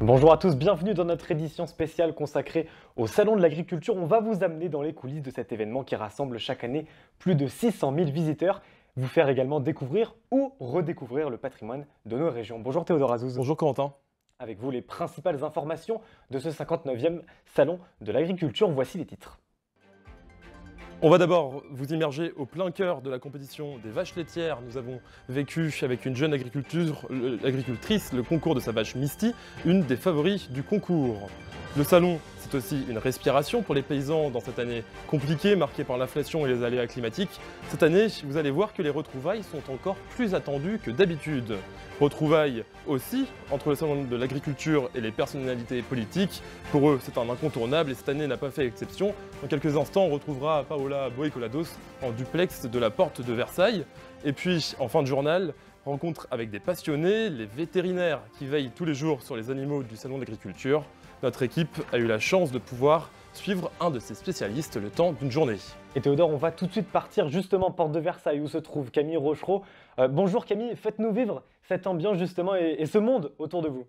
Bonjour à tous, bienvenue dans notre édition spéciale consacrée au Salon de l'Agriculture. On va vous amener dans les coulisses de cet événement qui rassemble chaque année plus de 600 000 visiteurs. Vous faire également découvrir ou redécouvrir le patrimoine de nos régions. Bonjour Théodore Azouz. Bonjour Corentin. Avec vous les principales informations de ce 59e Salon de l'Agriculture. Voici les titres. On va d'abord vous immerger au plein cœur de la compétition des vaches laitières. Nous avons vécu avec une jeune agricultrice le concours de sa vache Misty, une des favoris du concours. Le salon, c'est aussi une respiration pour les paysans dans cette année compliquée, marquée par l'inflation et les aléas climatiques. Cette année, vous allez voir que les retrouvailles sont encore plus attendues que d'habitude. Retrouvailles aussi entre le salon de l'agriculture et les personnalités politiques. Pour eux, c'est un incontournable et cette année n'a pas fait exception. Dans quelques instants, on retrouvera Paola Boicolados en duplex de la porte de Versailles. Et puis, en fin de journal, rencontre avec des passionnés, les vétérinaires qui veillent tous les jours sur les animaux du salon de l'agriculture. Notre équipe a eu la chance de pouvoir suivre un de ces spécialistes le temps d'une journée. Et Théodore, on va tout de suite partir justement porte de Versailles où se trouve Camille Rochereau. Bonjour Camille, faites-nous vivre cette ambiance justement et ce monde autour de vous.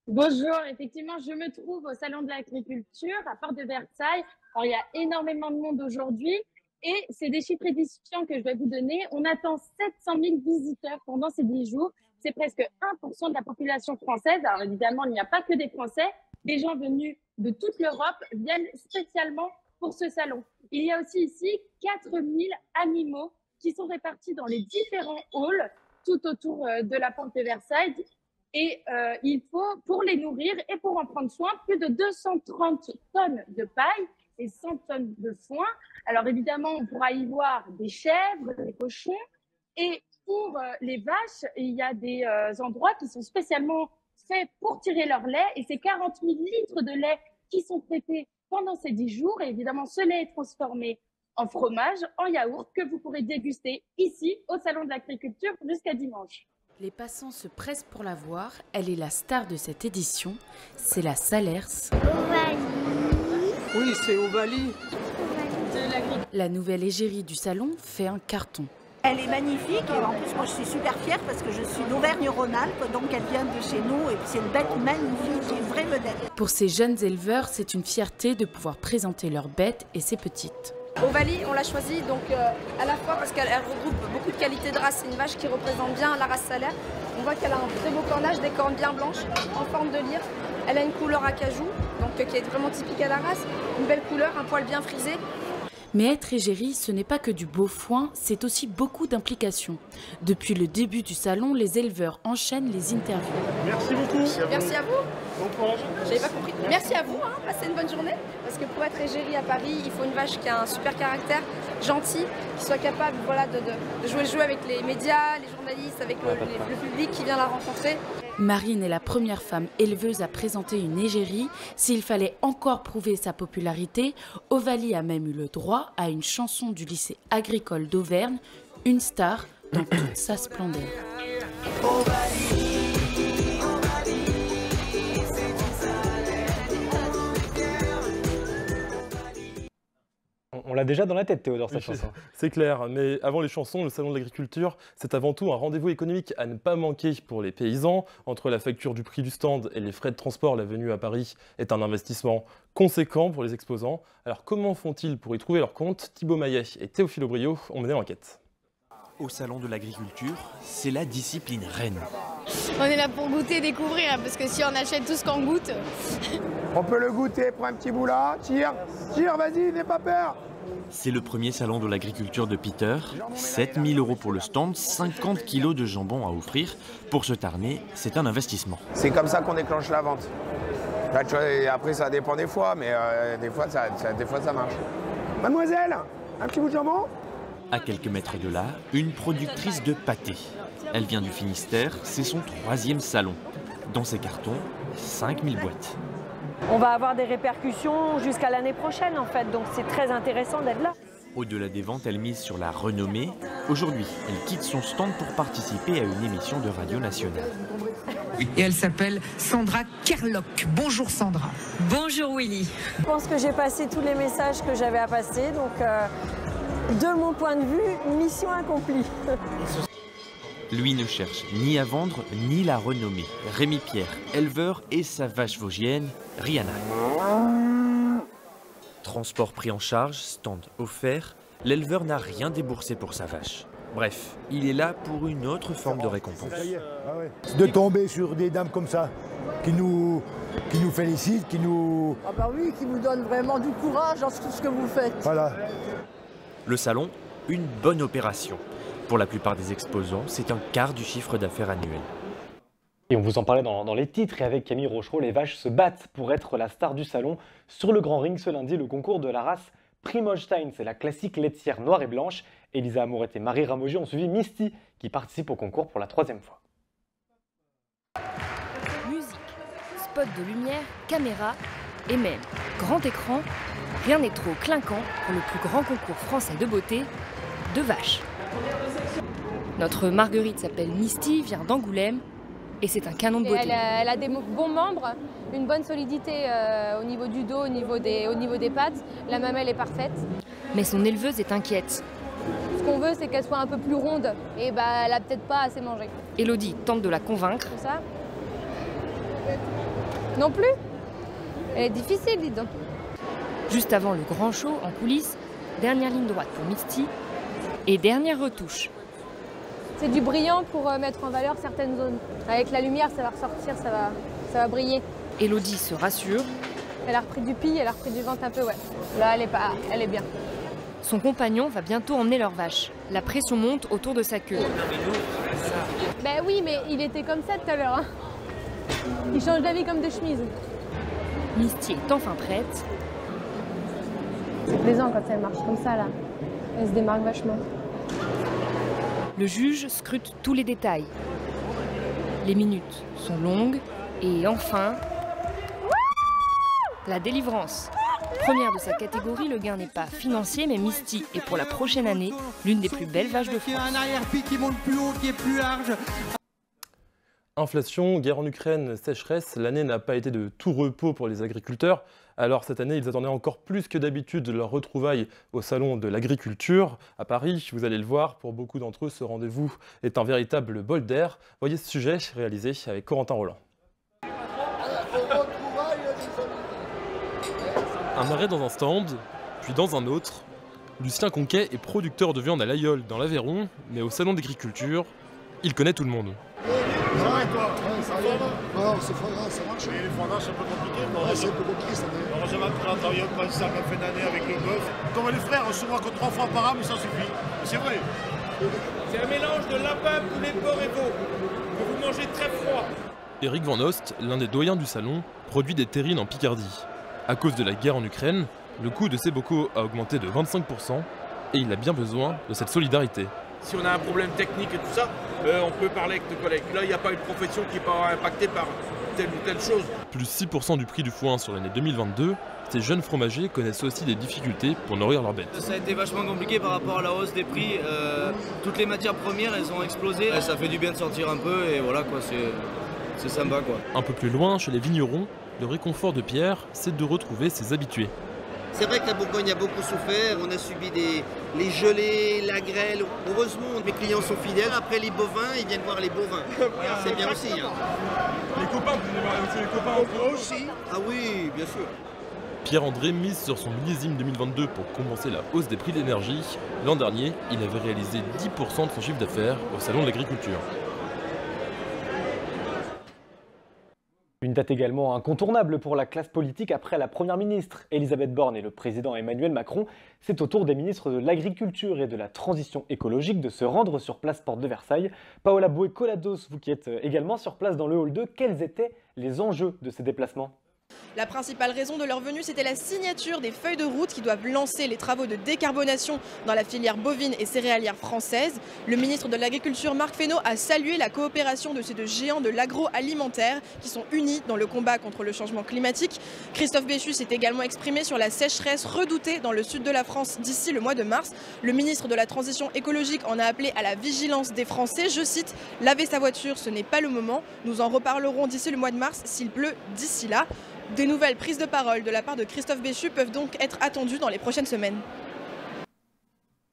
Bonjour, effectivement, je me trouve au Salon de l'Agriculture à Porte de Versailles. Alors, il y a énormément de monde aujourd'hui et c'est des chiffres édifiants que je vais vous donner. On attend 700 000 visiteurs pendant ces 10 jours. C'est presque 1% de la population française. Alors évidemment, il n'y a pas que des Français. Des gens venus de toute l'Europe viennent spécialement pour ce salon. Il y a aussi ici 4000 animaux qui sont répartis dans les différents halls tout autour de la porte de Versailles. Et il faut, pour les nourrir et pour en prendre soin, plus de 230 tonnes de paille et 100 tonnes de foin. Alors évidemment, on pourra y voir des chèvres, des cochons. Et pour les vaches, il y a des endroits qui sont spécialement faits pour tirer leur lait. Et c'est 40 000 litres de lait qui sont traités pendant ces 10 jours. Et évidemment, ce lait est transformé en fromage, en yaourt, que vous pourrez déguster ici, au Salon de l'Agriculture, jusqu'à dimanche. Les passants se pressent pour la voir. Elle est la star de cette édition. C'est la Salers. Ovalie. Oui, c'est Ovalie. La nouvelle égérie du salon fait un carton. Elle est magnifique et en plus moi je suis super fière parce que je suis d'Auvergne-Rhône-Alpes, donc elle vient de chez nous et c'est une bête magnifique, une vraie vedette. Pour ces jeunes éleveurs, c'est une fierté de pouvoir présenter leurs bêtes et ses petites. Ovalie, on l'a choisie donc à la fois parce qu'elle regroupe beaucoup de qualités de race. C'est une vache qui représente bien la race salaire. On voit qu'elle a un très beau cornage, des cornes bien blanches, en forme de lyre. Elle a une couleur acajou, donc qui est vraiment typique à la race. Une belle couleur, un poil bien frisé. Mais être égérie, ce n'est pas que du beau foin, c'est aussi beaucoup d'implications. Depuis le début du salon, les éleveurs enchaînent les interviews. Merci beaucoup. Merci à vous. Bon courage. J'avais pas compris. Merci à vous, passez une bonne journée. Parce que pour être égérie à Paris, il faut une vache qui a un super caractère, gentille, qui soit capable de jouer le jeu avec les médias, les journalistes, avec le public qui vient la rencontrer. Marine est la première femme éleveuse à présenter une égérie. S'il fallait encore prouver sa popularité, Ovalie a même eu le droit à une chanson du lycée agricole d'Auvergne, une star dans toute sa splendeur. On l'a déjà dans la tête Théodore, cette chanson. C'est clair, mais avant les chansons, le salon de l'agriculture, c'est avant tout un rendez-vous économique à ne pas manquer pour les paysans. Entre la facture du prix du stand et les frais de transport, la venue à Paris est un investissement conséquent pour les exposants. Alors comment font-ils pour y trouver leur compte? Thibaut Maillet et Théophile Aubriot ont mené l'enquête. Au salon de l'agriculture, c'est la discipline reine. On est là pour goûter et découvrir, parce que si on achète tout ce qu'on goûte... On peut le goûter, prends un petit bout là, tire, vas-y, n'aie pas peur. C'est le premier salon de l'agriculture de Peter. 7 000 € pour le stand, 50 kilos de jambon à offrir. Pour se tarner, c'est un investissement. C'est comme ça qu'on déclenche la vente. Là, tu vois, et après, ça dépend des fois, mais des fois, ça marche. Mademoiselle, un petit bout de jambon? À quelques mètres de là, une productrice de pâté. Elle vient du Finistère, c'est son 3e salon. Dans ses cartons, 5000 boîtes. On va avoir des répercussions jusqu'à l'année prochaine en fait, donc c'est très intéressant d'être là. Au-delà des ventes, elle mise sur la renommée. Aujourd'hui, elle quitte son stand pour participer à une émission de radio nationale. Et elle s'appelle Sandra Kerlock. Bonjour Sandra. Bonjour Willy. Je pense que j'ai passé tous les messages que j'avais à passer, donc de mon point de vue, mission accomplie. Lui ne cherche ni à vendre, ni la renommer. Rémi Pierre, éleveur, et sa vache vosgienne, Rihanna. Transport pris en charge, stand offert, l'éleveur n'a rien déboursé pour sa vache. Bref, il est là pour une autre forme de récompense. De tomber sur des dames comme ça, qui nous félicitent, qui nous... Ah bah oui, qui nous donnent vraiment du courage dans tout ce que vous faites. Voilà. Le salon, une bonne opération. Pour la plupart des exposants, c'est un quart du chiffre d'affaires annuel. Et on vous en parlait dans les titres, et avec Camille Rochereau, les vaches se battent pour être la star du salon. Sur le grand ring ce lundi, le concours de la race Primostein, c'est la classique laitière noire et blanche. Elisa Amourette et Marie Ramogi ont suivi Misty, qui participe au concours pour la 3e fois. Musique, spot de lumière, caméra et même grand écran, rien n'est trop clinquant pour le plus grand concours français de beauté, de vaches. Notre Marguerite s'appelle Misty, vient d'Angoulême et c'est un canon de beauté. Elle a des bons membres, une bonne solidité au niveau du dos, au niveau des pattes. La mamelle est parfaite. Mais son éleveuse est inquiète. Ce qu'on veut, c'est qu'elle soit un peu plus ronde et elle a peut-être pas assez mangé. Elodie tente de la convaincre. Comme ça. Non plus. Elle est difficile, dis donc. Juste avant le grand show, en coulisses, dernière ligne droite pour Misty et dernière retouche. C'est du brillant pour mettre en valeur certaines zones. Avec la lumière, ça va ressortir, ça va briller. Elodie se rassure. Elle a repris du pis, elle a repris du ventre un peu, ouais. Là, elle est bien. Son compagnon va bientôt emmener leur vache. La pression monte autour de sa queue. Ben oui, mais il était comme ça tout à l'heure. Hein. Il change d'avis comme de chemise. Misty est enfin prête. C'est plaisant quand elle marche comme ça, là. Elle se démarque vachement. Le juge scrute tous les détails. Les minutes sont longues et enfin, la délivrance. Première de sa catégorie, le gain n'est pas financier, mais Misty est pour la prochaine année l'une des plus belles vaches de France. Un arrière-pied qui monte plus haut, qui est plus large. Inflation, guerre en Ukraine, sécheresse, l'année n'a pas été de tout repos pour les agriculteurs. Alors cette année, ils attendaient encore plus que d'habitude leur retrouvaille au Salon de l'Agriculture à Paris. Vous allez le voir, pour beaucoup d'entre eux, ce rendez-vous est un véritable bol d'air. Voyez ce sujet réalisé avec Corentin Roland. Un arrêt dans un stand, puis dans un autre. Lucien Conquet est producteur de viande à l'Aïeul dans l'Aveyron, mais au Salon d'Agriculture, il connaît tout le monde. Ça va et toi? Ça va. Non, c'est foie gras, ça marche. Et les foie gras, c'est un peu compliqué. Ouais, c'est un peu compliqué cette année. Heureusement que tu as travaillé comme ça la fin d'année avec le bœuf. Comme les frères, on se voit que 3 fois par an, mais ça suffit. C'est vrai. C'est un mélange de lapin, poulet, porc et veau, que vous mangez très froid. Éric Van Ost, l'un des doyens du salon, produit des terrines en Picardie. À cause de la guerre en Ukraine, le coût de ces bocaux a augmenté de 25% et il a bien besoin de cette solidarité. Si on a un problème technique et tout ça, on peut parler avec nos collègues. Là, il n'y a pas une profession qui n'est pas impactée par telle ou telle chose. Plus 6% du prix du foin sur l'année 2022, ces jeunes fromagers connaissent aussi des difficultés pour nourrir leurs bêtes. Ça a été vachement compliqué par rapport à la hausse des prix. Toutes les matières premières, elles ont explosé. Ça fait du bien de sortir un peu et voilà quoi, c'est sympa quoi. Un peu plus loin, chez les vignerons, le réconfort de Pierre, c'est de retrouver ses habitués. C'est vrai que la Bourgogne a beaucoup souffert, on a subi les gelées, la grêle. Heureusement, mes clients sont fidèles. Après les bovins, ils viennent voir les bovins. C'est bien aussi. Hein. Les copains, vous venez voir aussi les copains aussi. Ah oui, bien sûr. Pierre-André mise sur son millésime 2022 pour compenser la hausse des prix de l'énergie. L'an dernier, il avait réalisé 10% de son chiffre d'affaires au Salon de l'Agriculture. Une date également incontournable pour la classe politique après la Première ministre Elisabeth Borne et le président Emmanuel Macron. C'est au tour des ministres de l'Agriculture et de la Transition écologique de se rendre sur place Porte de Versailles. Paola Boué-Colados, vous qui êtes également sur place dans le hall 2, quels étaient les enjeux de ces déplacements ? La principale raison de leur venue, c'était la signature des feuilles de route qui doivent lancer les travaux de décarbonation dans la filière bovine et céréalière française. Le ministre de l'Agriculture, Marc Fesneau, a salué la coopération de ces deux géants de l'agroalimentaire qui sont unis dans le combat contre le changement climatique. Christophe Béchu s'est également exprimé sur la sécheresse redoutée dans le sud de la France d'ici le mois de mars. Le ministre de la Transition écologique en a appelé à la vigilance des Français. Je cite, « Laver sa voiture, ce n'est pas le moment. Nous en reparlerons d'ici le mois de mars s'il pleut d'ici là. » Des nouvelles prises de parole de la part de Christophe Béchu peuvent donc être attendues dans les prochaines semaines.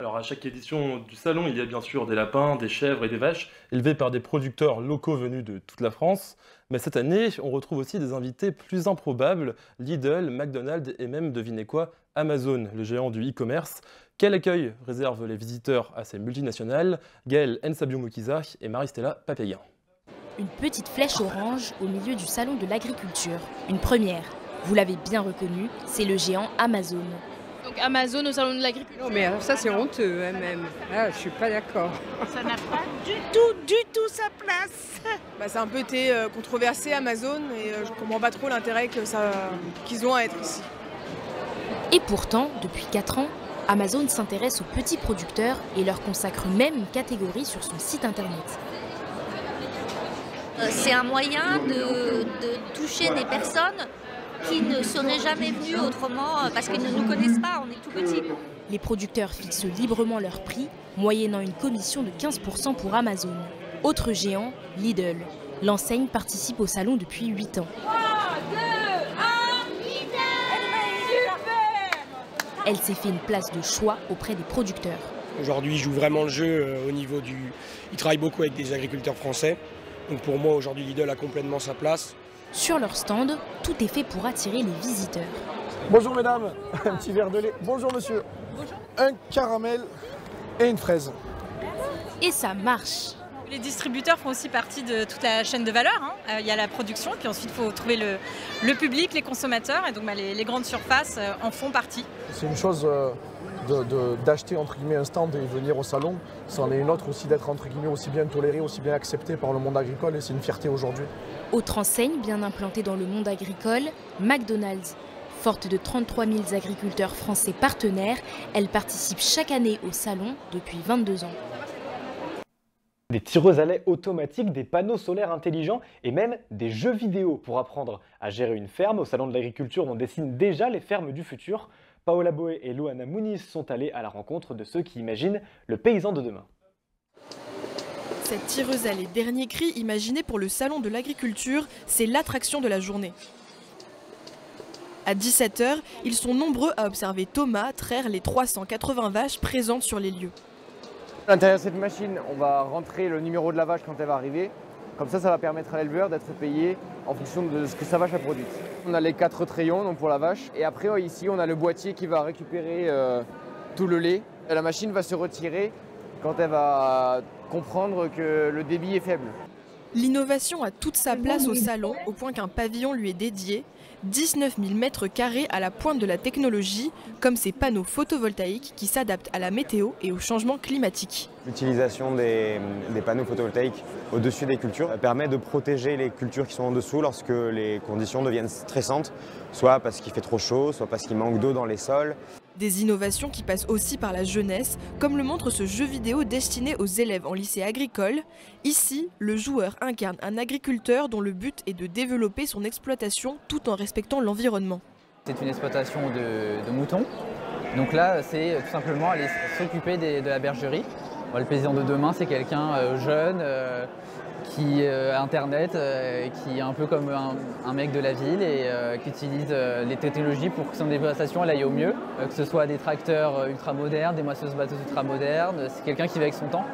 Alors à chaque édition du salon, il y a bien sûr des lapins, des chèvres et des vaches élevés par des producteurs locaux venus de toute la France. Mais cette année, on retrouve aussi des invités plus improbables, Lidl, McDonald's et même, devinez quoi, Amazon, le géant du e-commerce. Quel accueil réservent les visiteurs à ces multinationales? Gaëlle Nsabio-Mokiza et Marie-Stella Papéguin. Une petite flèche orange au milieu du salon de l'agriculture. Une première. Vous l'avez bien reconnu, c'est le géant Amazon. Donc Amazon au salon de l'agriculture. Non mais alors ça c'est honteux hein, même. Ah, je suis pas d'accord. Ça n'a pas du tout sa place. Ça a un peu été controversé Amazon et je comprends pas trop l'intérêt qu'ils ont à être ici. Et pourtant, depuis 4 ans, Amazon s'intéresse aux petits producteurs et leur consacre même une catégorie sur son site internet. C'est un moyen de toucher des personnes qui ne seraient jamais venues autrement parce qu'ils ne nous connaissent pas, on est tout petits. Les producteurs fixent librement leur prix, moyennant une commission de 15% pour Amazon. Autre géant, Lidl. L'enseigne participe au salon depuis 8 ans. 3, 2, 1, Lidl! Elle s'est fait une place de choix auprès des producteurs. Aujourd'hui, ils jouent vraiment le jeu au niveau du... Ils travaillent beaucoup avec des agriculteurs français. Donc pour moi, aujourd'hui, Lidl a complètement sa place. Sur leur stand, tout est fait pour attirer les visiteurs. Bonjour mesdames, un petit verre de lait. Bonjour monsieur. Bonjour. Un caramel et une fraise. Et ça marche. Les distributeurs font aussi partie de toute la chaîne de valeur. Il y a la production, puis ensuite il faut trouver le public, les consommateurs, et donc les grandes surfaces en font partie. C'est une chose d'acheter entre guillemets un stand et venir au salon. C'en est une autre aussi d'être entre guillemets aussi bien toléré, aussi bien accepté par le monde agricole, et c'est une fierté aujourd'hui. Autre enseigne bien implantée dans le monde agricole, McDonald's. Forte de 33 000 agriculteurs français partenaires, elle participe chaque année au salon depuis 22 ans. Des tireuses à lait automatiques, des panneaux solaires intelligents et même des jeux vidéo pour apprendre à gérer une ferme. Au salon de l'agriculture, on dessine déjà les fermes du futur. Paola Boé et Loana Muniz sont allés à la rencontre de ceux qui imaginent le paysan de demain. Cette tireuse à lait dernier cri imaginée pour le salon de l'agriculture, c'est l'attraction de la journée. À 17 h, ils sont nombreux à observer Thomas traire les 380 vaches présentes sur les lieux. À l'intérieur de cette machine, on va rentrer le numéro de la vache quand elle va arriver. Comme ça va permettre à l'éleveur d'être payé en fonction de ce que sa vache a produit. On a les 4 trayons donc pour la vache. Et après, ici, on a le boîtier qui va récupérer tout le lait. Et la machine va se retirer quand elle va comprendre que le débit est faible. L'innovation a toute sa place au salon, au point qu'un pavillon lui est dédié. 19 000 mètres carrés à la pointe de la technologie, comme ces panneaux photovoltaïques qui s'adaptent à la météo et au changement climatique. L'utilisation des panneaux photovoltaïques au-dessus des cultures permet de protéger les cultures qui sont en dessous lorsque les conditions deviennent stressantes, soit parce qu'il fait trop chaud, soit parce qu'il manque d'eau dans les sols. Des innovations qui passent aussi par la jeunesse, comme le montre ce jeu vidéo destiné aux élèves en lycée agricole. Ici, le joueur incarne un agriculteur dont le but est de développer son exploitation tout en respectant l'environnement. C'est une exploitation de moutons. Donc là, c'est tout simplement aller s'occuper de la bergerie. Le paysan de demain, c'est quelqu'un jeune, qui a Internet, qui est un peu comme un mec de la ville et qui utilise les technologies pour que son exploitation aille au mieux, que ce soit des tracteurs ultra modernes, des moissonneuses-batteuses ultra modernes, c'est quelqu'un qui va avec son temps.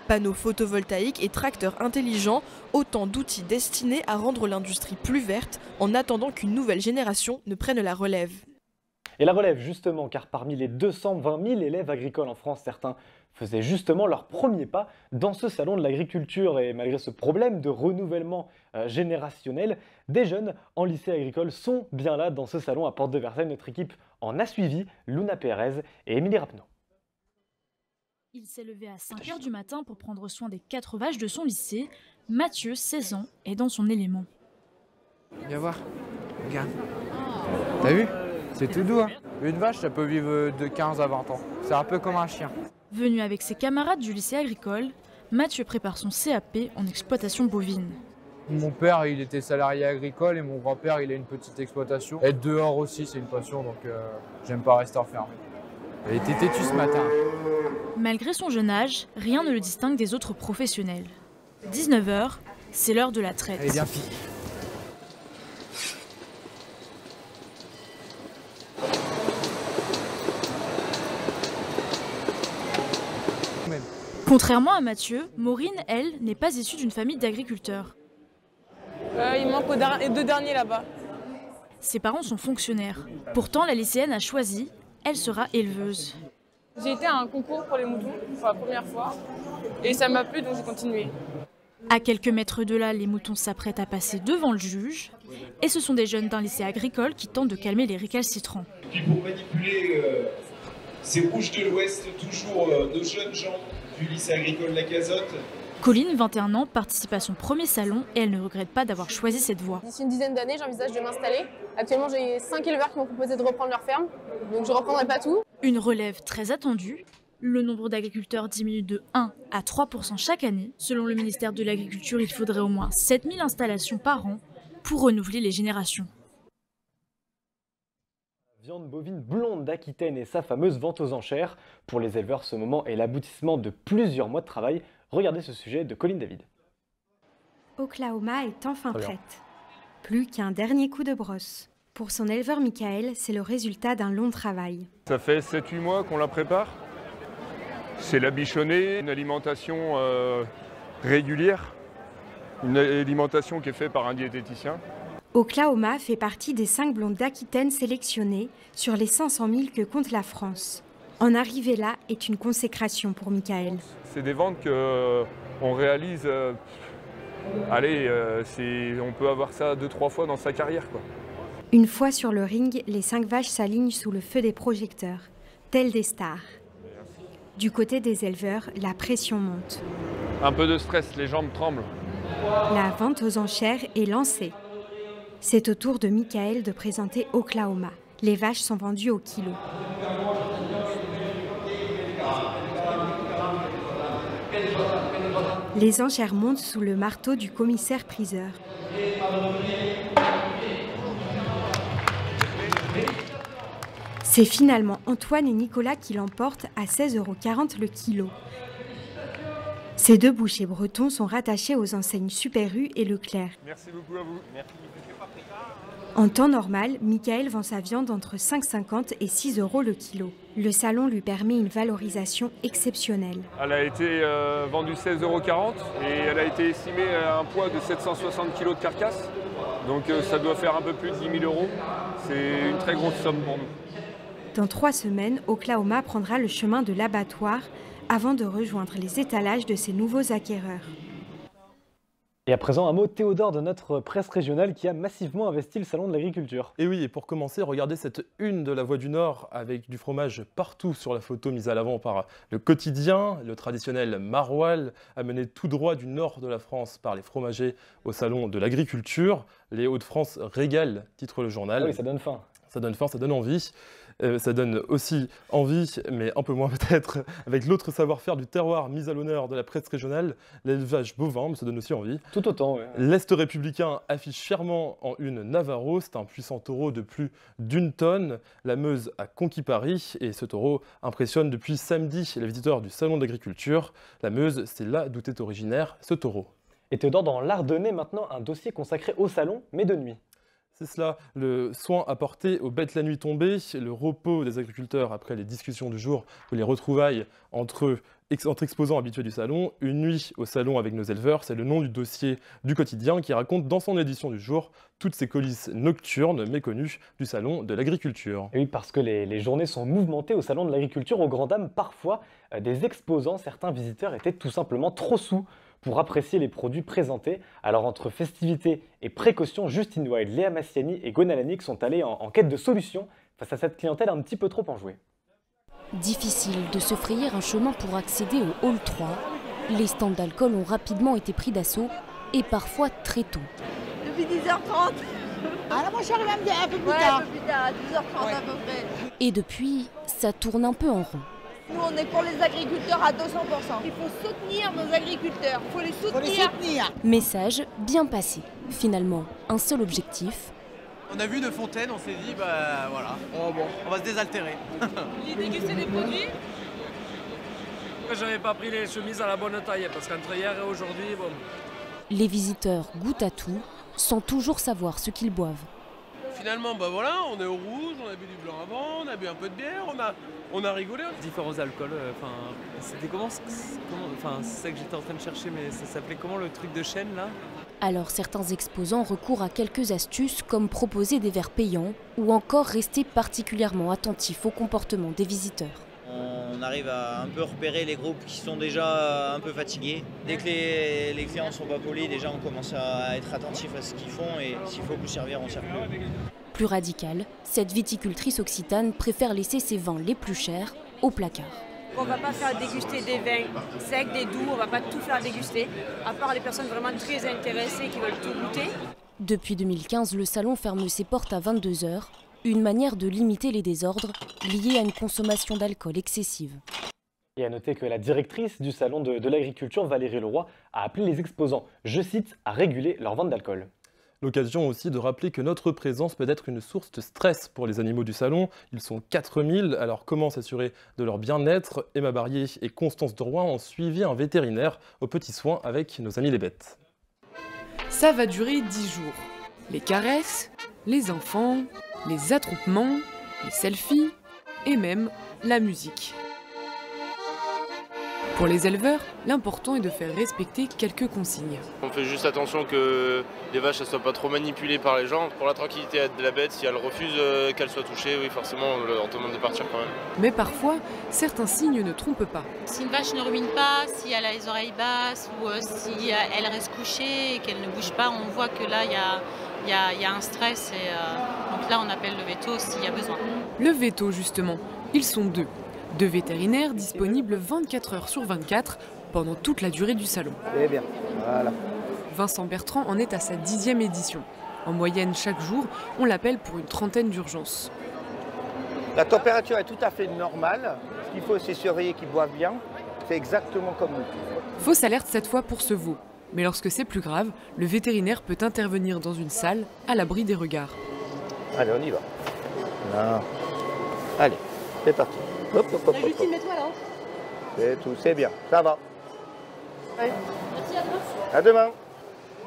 Panneaux photovoltaïques et tracteurs intelligents, autant d'outils destinés à rendre l'industrie plus verte en attendant qu'une nouvelle génération ne prenne la relève. Et la relève justement, car parmi les 220 000 élèves agricoles en France, certains faisaient justement leur premier pas dans ce salon de l'agriculture. Et malgré ce problème de renouvellement générationnel, des jeunes en lycée agricole sont bien là dans ce salon à Porte de Versailles. Notre équipe en a suivi Luna Pérez et Émilie Rapneau. Il s'est levé à 5 h du matin pour prendre soin des 4 vaches de son lycée. Mathieu, 16 ans, est dans son élément. Viens voir, regarde. T'as vu? C'est tout doux, hein. Une vache, ça peut vivre de 15 à 20 ans. C'est un peu comme un chien. Venu avec ses camarades du lycée agricole, Mathieu prépare son CAP en exploitation bovine. Mon père, il était salarié agricole et mon grand-père, il a une petite exploitation. Être dehors aussi, c'est une passion, donc j'aime pas rester enfermé. Elle était têtue ce matin. Malgré son jeune âge, rien ne le distingue des autres professionnels. 19 h, c'est l'heure de la traite. Allez, bien fille. Contrairement à Mathieu, Maureen, elle, n'est pas issue d'une famille d'agriculteurs. Il manque les 2 derniers là-bas. Ses parents sont fonctionnaires. Pourtant, la lycéenne a choisi, elle sera éleveuse. J'ai été à un concours pour les moutons pour la première fois et ça m'a plu donc j'ai continué. À quelques mètres de là, les moutons s'apprêtent à passer devant le juge et ce sont des jeunes d'un lycée agricole qui tentent de calmer les récalcitrants. Puis pour manipuler ces rouges de l'Ouest, toujours nos jeunes gens du lycée agricole La Cazotte. Colline, 21 ans, participe à son premier salon et elle ne regrette pas d'avoir choisi cette voie. D'ici une dizaine d'années, j'envisage de m'installer. Actuellement, j'ai 5 éleveurs qui m'ont proposé de reprendre leur ferme, donc je ne reprendrai pas tout. Une relève très attendue. Le nombre d'agriculteurs diminue de 1 à 3% chaque année. Selon le ministère de l'Agriculture, il faudrait au moins 7000 installations par an pour renouveler les générations. Viande bovine blonde d'Aquitaine et sa fameuse vente aux enchères. Pour les éleveurs, ce moment est l'aboutissement de plusieurs mois de travail. Regardez ce sujet de Colline David. Oklahoma est enfin prête. Plus qu'un dernier coup de brosse. Pour son éleveur Michael, c'est le résultat d'un long travail. Ça fait 7-8 mois qu'on la prépare. C'est la bichonnée, une alimentation régulière, une alimentation qui est faite par un diététicien. Oklahoma fait partie des 5 blondes d'Aquitaine sélectionnées sur les 500 000 que compte la France. En arriver là est une consécration pour Michael. C'est des ventes qu'on réalise, on peut avoir ça 2-3 fois dans sa carrière, quoi. Une fois sur le ring, les 5 vaches s'alignent sous le feu des projecteurs, telles des stars. Du côté des éleveurs, la pression monte. Un peu de stress, les jambes tremblent. La vente aux enchères est lancée. C'est au tour de Michael de présenter Oklahoma. Les vaches sont vendues au kilo. Les enchères montent sous le marteau du commissaire-priseur. C'est finalement Antoine et Nicolas qui l'emportent à 16,40 € le kilo. Ces 2 bouchers bretons sont rattachés aux enseignes Super U et Leclerc. Merci beaucoup à vous. En temps normal, Michael vend sa viande entre 5,50 et 6 € le kilo. Le salon lui permet une valorisation exceptionnelle. Elle a été vendue 16,40 € et elle a été estimée à un poids de 760 kg de carcasse. Donc ça doit faire un peu plus de 10 000 €. C'est une très grosse somme pour nous. Dans 3 semaines, Oklahoma prendra le chemin de l'abattoir avant de rejoindre les étalages de ses nouveaux acquéreurs. Et à présent, un mot, Théodore, de notre presse régionale qui a massivement investi le salon de l'agriculture. Et oui, et pour commencer, regardez cette une de la Voix du Nord avec du fromage partout sur la photo mise à l'avant par le quotidien. Le traditionnel maroilles amené tout droit du nord de la France par les fromagers au salon de l'agriculture. Les Hauts-de-France régalent, titre le journal. Ah oui, ça donne faim. Ça donne faim, ça donne envie. Ça donne aussi envie, mais un peu moins peut-être, avec l'autre savoir-faire du terroir mis à l'honneur de la presse régionale, l'élevage bovin, mais ça donne aussi envie. Tout autant, oui. L'Est républicain affiche fièrement en une Navarro, c'est un puissant taureau de plus d'1 tonne. La Meuse a conquis Paris et ce taureau impressionne depuis samedi les visiteurs du salon de l'agriculture. La Meuse, c'est là d'où est originaire ce taureau. Et Théodore, dans l'Ardennais, maintenant, un dossier consacré au salon, mais de nuit. C'est cela, le soin apporté aux bêtes la nuit tombée, le repos des agriculteurs après les discussions du jour ou les retrouvailles entre exposants habitués du salon. Une nuit au salon avec nos éleveurs, c'est le nom du dossier du quotidien qui raconte dans son édition du jour toutes ces coulisses nocturnes méconnues du salon de l'agriculture. Et oui, parce que les journées sont mouvementées au salon de l'agriculture, aux grandes dames parfois des exposants. Certains visiteurs étaient tout simplement trop saoul pour apprécier les produits présentés. Alors entre festivité et précaution, Justine Wild, Léa Massiani et Gonalanik sont allés en quête de solutions face à cette clientèle un petit peu trop enjouée. Difficile de se frayer un chemin pour accéder au hall 3. Les stands d'alcool ont rapidement été pris d'assaut et parfois très tôt. Depuis 10h30. Ah là, moi je suis arrivée un peu plus tard. Un peu plus tard, à 12h30 à peu près. Et depuis, ça tourne un peu en rond. Nous, on est pour les agriculteurs à 200%. Il faut soutenir nos agriculteurs. Il faut les soutenir. Message bien passé. Finalement, un seul objectif. On a vu de fontaine, on s'est dit, bah voilà, on va se désaltérer. L'idée déguster des produits. J'avais pas pris les chemises à la bonne taille, parce qu'entre hier et aujourd'hui, bon. Les visiteurs goûtent à tout, sans toujours savoir ce qu'ils boivent. finalement, bah voilà, on est au rouge, on a bu du blanc avant, on a bu un peu de bière, on a rigolé. Différents alcools, c'était comment, c'est ça que j'étais en train de chercher, mais ça s'appelait comment le truc de chêne là? Alors certains exposants recourent à quelques astuces comme proposer des verres payants ou encore rester particulièrement attentifs au comportement des visiteurs. On arrive à un peu repérer les groupes qui sont déjà un peu fatigués. Dès que les clients ne sont pas polis, déjà on commence à être attentif à ce qu'ils font et s'il faut plus servir, on sert plus. Plus radical, cette viticultrice occitane préfère laisser ses vins les plus chers au placard. On ne va pas faire déguster des vins secs, des doux, on ne va pas tout faire déguster, à part les personnes vraiment très intéressées qui veulent tout goûter. Depuis 2015, le salon ferme ses portes à 22 h. Une manière de limiter les désordres liés à une consommation d'alcool excessive. Et à noter que la directrice du salon de l'agriculture, Valérie Leroy, a appelé les exposants, je cite, à réguler leur vente d'alcool. L'occasion aussi de rappeler que notre présence peut être une source de stress pour les animaux du salon. Ils sont 4000, alors comment s'assurer de leur bien-être? Emma Barrier et Constance de Rouen ont suivi un vétérinaire aux petits soins avec nos amis les bêtes. Ça va durer 10 jours. Les caresses, les enfants, les attroupements, les selfies et même la musique. Pour les éleveurs, l'important est de faire respecter quelques consignes. On fait juste attention que les vaches ne soient pas trop manipulées par les gens. Pour la tranquillité de la bête, si elle refuse qu'elle soit touchée, oui forcément on leur demande de partir quand même. Mais parfois, certains signes ne trompent pas. Si une vache ne rumine pas, si elle a les oreilles basses ou si elle reste couchée et qu'elle ne bouge pas, on voit que là il y a un stress et donc là on appelle le veto s'il y a besoin. Le veto justement, ils sont deux. Deux vétérinaires disponibles 24 h sur 24 pendant toute la durée du salon. Eh bien, voilà. Vincent Bertrand en est à sa 10e édition. En moyenne, chaque jour, on l'appelle pour une trentaine d'urgences. La température est tout à fait normale. Ce qu'il faut, c'est surveiller qu'ils boivent bien. C'est exactement comme nous. Fausse alerte cette fois pour ce veau. Mais lorsque c'est plus grave, le vétérinaire peut intervenir dans une salle à l'abri des regards. Allez, on y va. Non. Allez, c'est parti. Hop, hop, hop, Justine, mets-toi là. C'est tout, c'est bien, ça va. Ouais. Merci, à demain. À demain.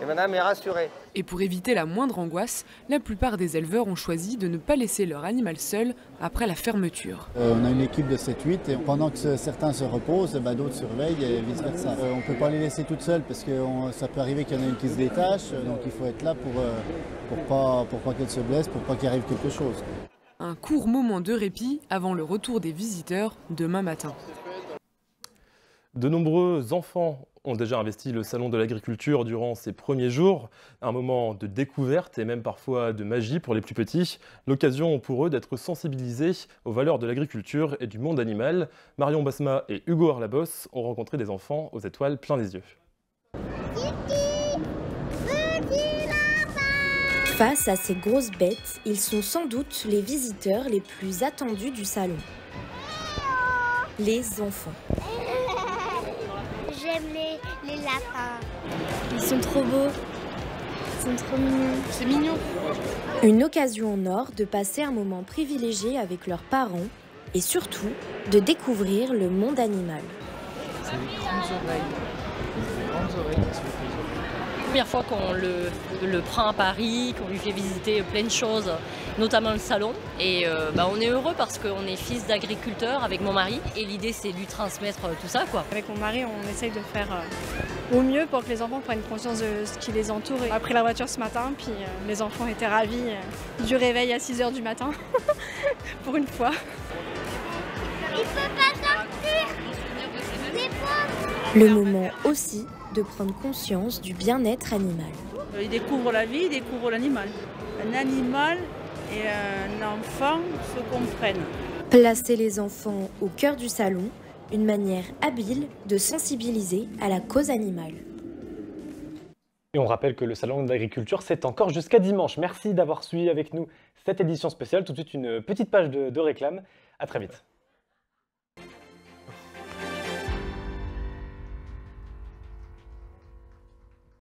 Et madame est rassurée. Et pour éviter la moindre angoisse, la plupart des éleveurs ont choisi de ne pas laisser leur animal seul après la fermeture. On a une équipe de 7-8 et pendant que certains se reposent, d'autres surveillent et vice-versa. On ne peut pas les laisser toutes seules parce que ça peut arriver qu'il y en a une qui se détache, donc il faut être là pour pas qu'elle se blesse, pour pas qu'il arrive quelque chose. Un court moment de répit avant le retour des visiteurs demain matin. De nombreux enfants ont déjà investi le salon de l'agriculture durant ces premiers jours. Un moment de découverte et même parfois de magie pour les plus petits. L'occasion pour eux d'être sensibilisés aux valeurs de l'agriculture et du monde animal. Marion Basma et Hugo Arlabos ont rencontré des enfants aux étoiles plein les yeux. Face à ces grosses bêtes, ils sont sans doute les visiteurs les plus attendus du salon. Les enfants. J'aime les lapins. Ils sont trop beaux. Ils sont trop mignons. C'est mignon. Une occasion en or de passer un moment privilégié avec leurs parents et surtout de découvrir le monde animal. C'est des grandes oreilles. Des grandes oreilles qui sont première fois qu'on le prend à Paris, qu'on lui fait visiter plein de choses, notamment le salon. Et on est heureux parce qu'on est fils d'agriculteurs avec mon mari. Et l'idée, c'est de lui transmettre tout ça, quoi. Avec mon mari, on essaye de faire au mieux pour que les enfants prennent conscience de ce qui les entoure. On a pris la voiture ce matin, puis les enfants étaient ravis du réveil à 6 h du matin, pour une fois. Il peut pas sortir. C'est bon. Le moment aussi de prendre conscience du bien-être animal. Ils découvrent la vie, ils découvrent l'animal. Un animal et un enfant se comprennent. Placer les enfants au cœur du salon, une manière habile de sensibiliser à la cause animale. Et on rappelle que le salon de l'agriculture, c'est encore jusqu'à dimanche. Merci d'avoir suivi avec nous cette édition spéciale. Tout de suite, une petite page de réclame. À très vite.